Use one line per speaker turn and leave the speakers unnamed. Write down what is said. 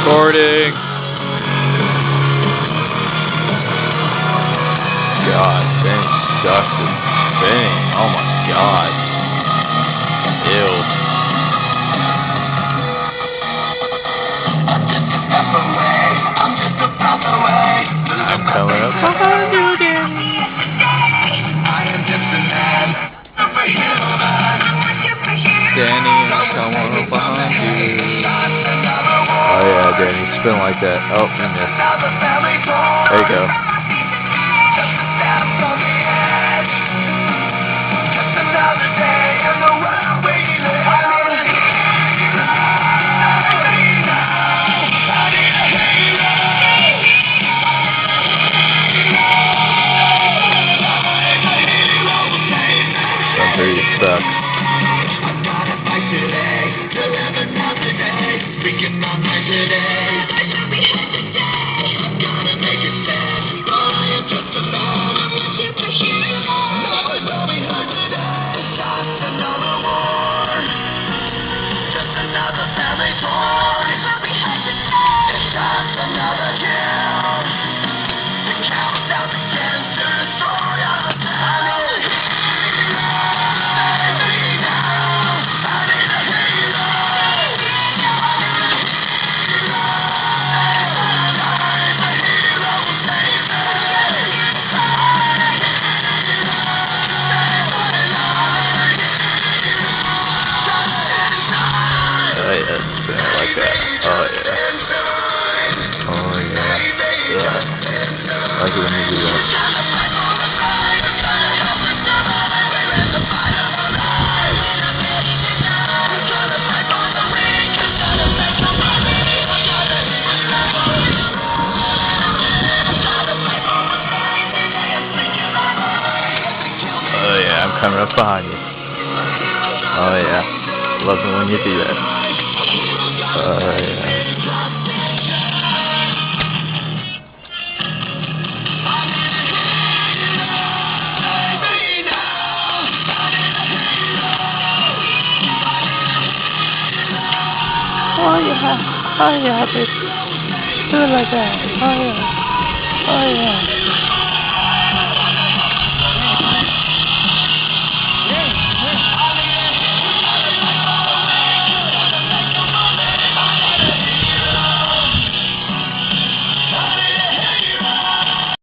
recording. God, Benny sucks at spinning. Oh my god. Ew. I'm coming up behind you, Danny. Danny, I'm coming up behind you. Oh yeah, Danny, spin like that. Oh, you missed. There you go. I'm sure you suck. Oh yeah, spin it like that. Oh yeah. Oh yeah. Yeah. I like it when you do that. Oh yeah, I'm coming up behind you. Oh yeah. Love it when you do that. Oh yeah.
Oh yeah, baby. Do it like that. Oh yeah. Oh yeah.